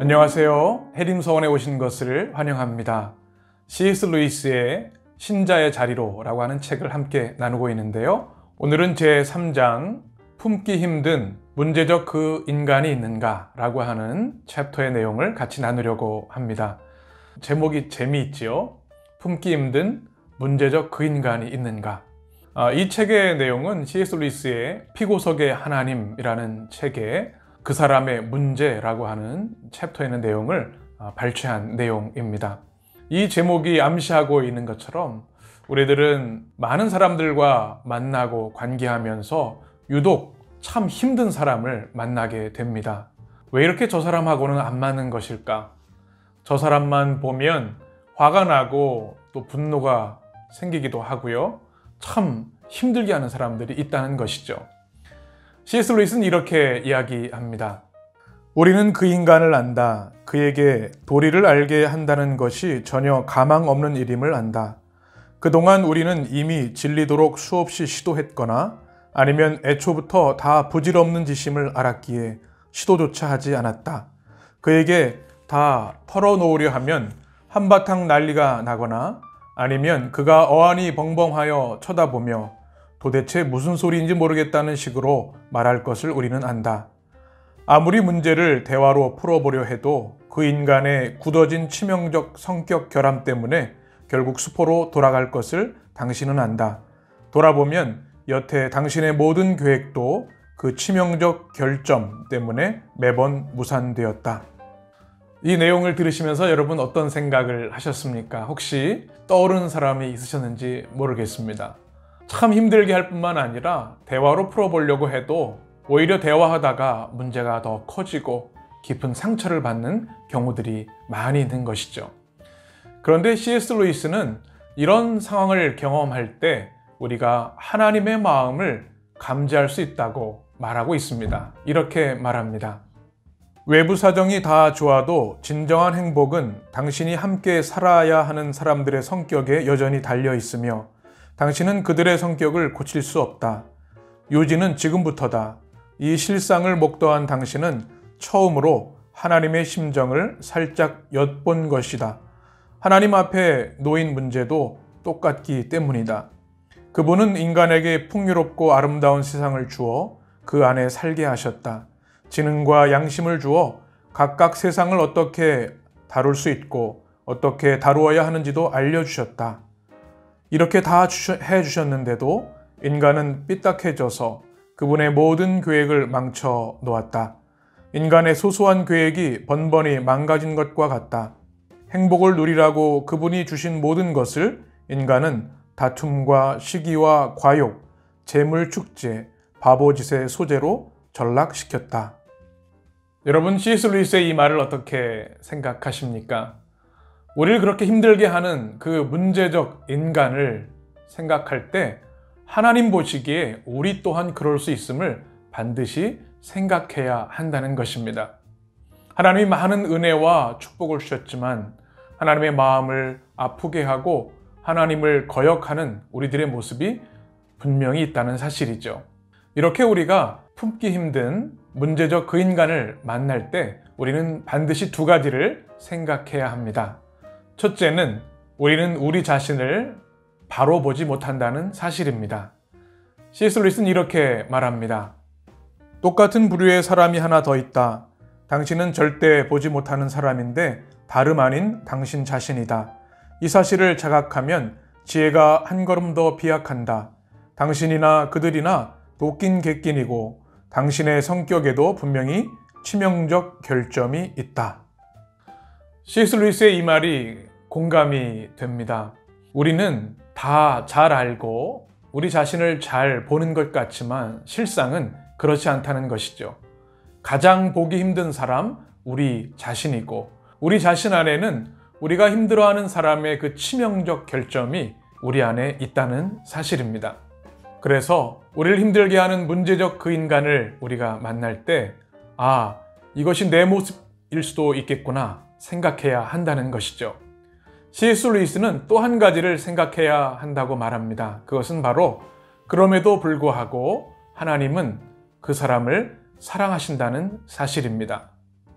안녕하세요. 해림서원에 오신 것을 환영합니다. C.S. 루이스의 신자의 자리로 라고 하는 책을 함께 나누고 있는데요. 오늘은 제3장 품기 힘든 문제적 그 인간이 있는가 라고 하는 챕터의 내용을 같이 나누려고 합니다. 제목이 재미있지요. 품기 힘든 문제적 그 인간이 있는가. 이 책의 내용은 C.S. 루이스의 피고석의 하나님이라는 책에 그 사람의 문제라고 하는 챕터에 있는 내용을 발췌한 내용입니다. 이 제목이 암시하고 있는 것처럼 우리들은 많은 사람들과 만나고 관계하면서 유독 참 힘든 사람을 만나게 됩니다. 왜 이렇게 저 사람하고는 안 맞는 것일까? 저 사람만 보면 화가 나고 또 분노가 생기기도 하고요. 참 힘들게 하는 사람들이 있다는 것이죠. C.S. 루이스는 이렇게 이야기합니다. 우리는 그 인간을 안다. 그에게 도리를 알게 한다는 것이 전혀 가망 없는 일임을 안다. 그동안 우리는 이미 진리도록 수없이 시도했거나 아니면 애초부터 다 부질없는 짓임을 알았기에 시도조차 하지 않았다. 그에게 다 털어놓으려 하면 한바탕 난리가 나거나 아니면 그가 어안이 벙벙하여 쳐다보며 도대체 무슨 소리인지 모르겠다는 식으로 말할 것을 우리는 안다. 아무리 문제를 대화로 풀어보려 해도 그 인간의 굳어진 치명적 성격 결함 때문에 결국 수포로 돌아갈 것을 당신은 안다. 돌아보면 여태 당신의 모든 계획도 그 치명적 결점 때문에 매번 무산되었다. 이 내용을 들으시면서 여러분 어떤 생각을 하셨습니까? 혹시 떠오르는 사람이 있으셨는지 모르겠습니다. 참 힘들게 할 뿐만 아니라 대화로 풀어보려고 해도 오히려 대화하다가 문제가 더 커지고 깊은 상처를 받는 경우들이 많이 있는 것이죠. 그런데 C.S. 루이스는 이런 상황을 경험할 때 우리가 하나님의 마음을 감지할 수 있다고 말하고 있습니다. 이렇게 말합니다. 외부 사정이 다 좋아도 진정한 행복은 당신이 함께 살아야 하는 사람들의 성격에 여전히 달려 있으며 당신은 그들의 성격을 고칠 수 없다. 요지는 지금부터다. 이 실상을 목도한 당신은 처음으로 하나님의 심정을 살짝 엿본 것이다. 하나님 앞에 놓인 문제도 똑같기 때문이다. 그분은 인간에게 풍요롭고 아름다운 세상을 주어 그 안에 살게 하셨다. 지능과 양심을 주어 각각 세상을 어떻게 다룰 수 있고 어떻게 다루어야 하는지도 알려주셨다. 이렇게 다 해주셨는데도 인간은 삐딱해져서 그분의 모든 계획을 망쳐 놓았다. 인간의 소소한 계획이 번번이 망가진 것과 같다. 행복을 누리라고 그분이 주신 모든 것을 인간은 다툼과 시기와 과욕, 재물축제, 바보짓의 소재로 전락시켰다. 여러분, C.S. 루이스의 이 말을 어떻게 생각하십니까? 우리를 그렇게 힘들게 하는 그 문제적 인간을 생각할 때 하나님 보시기에 우리 또한 그럴 수 있음을 반드시 생각해야 한다는 것입니다. 하나님이 많은 은혜와 축복을 주셨지만 하나님의 마음을 아프게 하고 하나님을 거역하는 우리들의 모습이 분명히 있다는 사실이죠. 이렇게 우리가 품기 힘든 문제적 그 인간을 만날 때 우리는 반드시 두 가지를 생각해야 합니다. 첫째는 우리는 우리 자신을 바로 보지 못한다는 사실입니다. C.S. 루이스는 이렇게 말합니다. 똑같은 부류의 사람이 하나 더 있다. 당신은 절대 보지 못하는 사람인데 다름 아닌 당신 자신이다. 이 사실을 자각하면 지혜가 한 걸음 더 비약한다. 당신이나 그들이나 도낀 객긴이고 당신의 성격에도 분명히 치명적 결점이 있다. C.S. 루이스의 이 말이 공감이 됩니다. 우리는 다 잘 알고 우리 자신을 잘 보는 것 같지만 실상은 그렇지 않다는 것이죠. 가장 보기 힘든 사람, 우리 자신이고 우리 자신 안에는 우리가 힘들어하는 사람의 그 치명적 결점이 우리 안에 있다는 사실입니다. 그래서 우리를 힘들게 하는 문제적 그 인간을 우리가 만날 때 이것이 내 모습일 수도 있겠구나 생각해야 한다는 것이죠. C.S. 루이스는 또 한 가지를 생각해야 한다고 말합니다. 그것은 바로 그럼에도 불구하고 하나님은 그 사람을 사랑하신다는 사실입니다.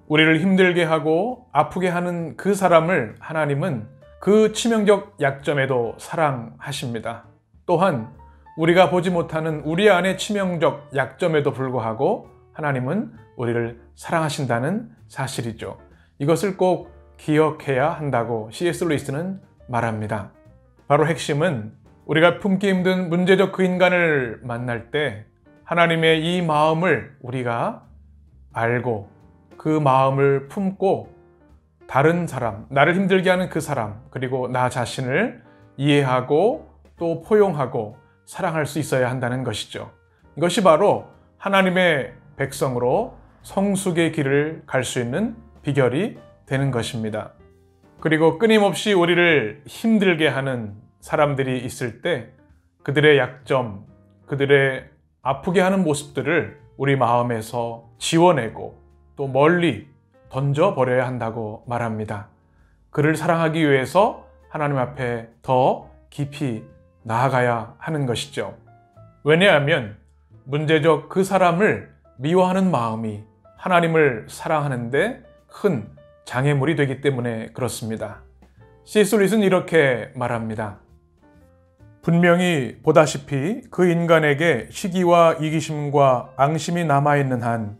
우리를 힘들게 하고 아프게 하는 그 사람을 하나님은 그 치명적 약점에도 사랑하십니다. 또한 우리가 보지 못하는 우리 안의 치명적 약점에도 불구하고 하나님은 우리를 사랑하신다는 사실이죠. 이것을 꼭 기억해야 한다고 C.S. 루이스는 말합니다. 바로 핵심은 우리가 품기 힘든 문제적 그 인간을 만날 때 하나님의 이 마음을 우리가 알고 그 마음을 품고 다른 사람, 나를 힘들게 하는 그 사람, 그리고 나 자신을 이해하고 또 포용하고 사랑할 수 있어야 한다는 것이죠. 이것이 바로 하나님의 백성으로 성숙의 길을 갈 수 있는 비결이 되는 것입니다. 그리고 끊임없이 우리를 힘들게 하는 사람들이 있을 때 그들의 약점, 그들의 아프게 하는 모습들을 우리 마음에서 지워내고 또 멀리 던져버려야 한다고 말합니다. 그를 사랑하기 위해서 하나님 앞에 더 깊이 나아가야 하는 것이죠. 왜냐하면 문제적 그 사람을 미워하는 마음이 하나님을 사랑하는데 큰 장애물이 되기 때문에 그렇습니다. C.S. 루이스는 이렇게 말합니다. 분명히 보다시피 그 인간에게 시기와 이기심과 앙심이 남아있는 한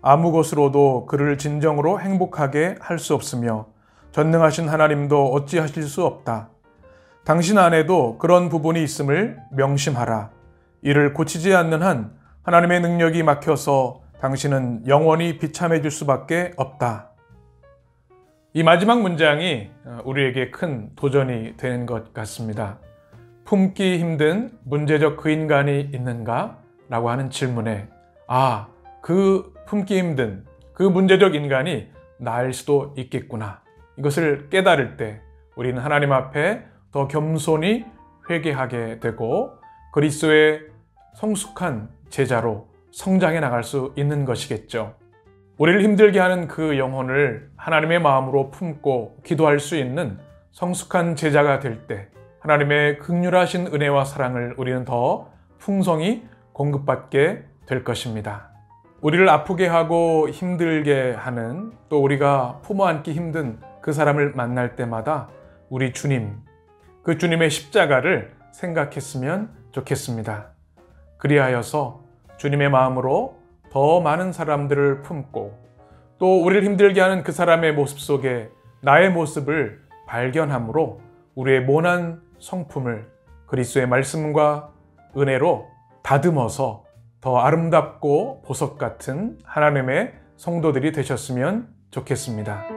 아무 것으로도 그를 진정으로 행복하게 할 수 없으며 전능하신 하나님도 어찌하실 수 없다. 당신 안에도 그런 부분이 있음을 명심하라. 이를 고치지 않는 한 하나님의 능력이 막혀서 당신은 영원히 비참해질 수밖에 없다. 이 마지막 문장이 우리에게 큰 도전이 되는 것 같습니다. 품기 힘든 문제적 그 인간이 있는가? 라고 하는 질문에 그 품기 힘든 그 문제적 인간이 나일 수도 있겠구나. 이것을 깨달을 때 우리는 하나님 앞에 더 겸손히 회개하게 되고 그리스도의 성숙한 제자로 성장해 나갈 수 있는 것이겠죠. 우리를 힘들게 하는 그 영혼을 하나님의 마음으로 품고 기도할 수 있는 성숙한 제자가 될 때 하나님의 긍휼하신 은혜와 사랑을 우리는 더 풍성히 공급받게 될 것입니다. 우리를 아프게 하고 힘들게 하는 또 우리가 품어안기 힘든 그 사람을 만날 때마다 우리 주님, 그 주님의 십자가를 생각했으면 좋겠습니다. 그리하여서 주님의 마음으로 더 많은 사람들을 품고 또 우리를 힘들게 하는 그 사람의 모습 속에 나의 모습을 발견함으로 우리의 모난 성품을 그리스도의 말씀과 은혜로 다듬어서 더 아름답고 보석 같은 하나님의 성도들이 되셨으면 좋겠습니다.